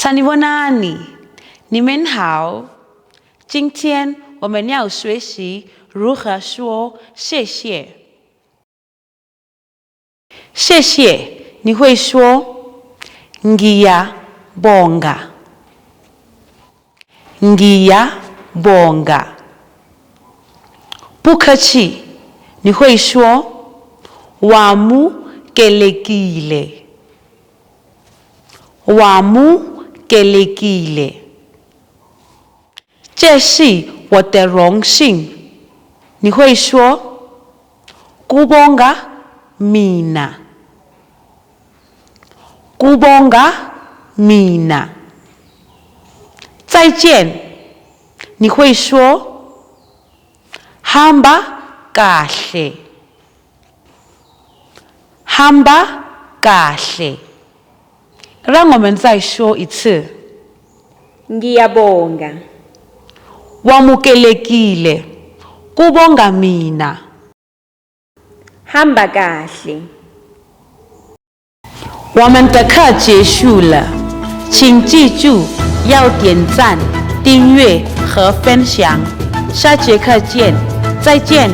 Sanibonani，你们好。今天我们要学习如何说谢谢。谢谢，你会说 ngiyabonga。ngiyabonga。不客气，你会说 wamukelekile。wamukelekile。这是我的荣幸，你会说 kubonga mina。kubonga mina。再见，你会说 hamba kahle。hamba kahle。让我们再说一次 ngiyabonga wamukelekile kubonga mina hamba kahle。我们的课结束了，请记住要点赞、订阅和分享。下节课见，再见。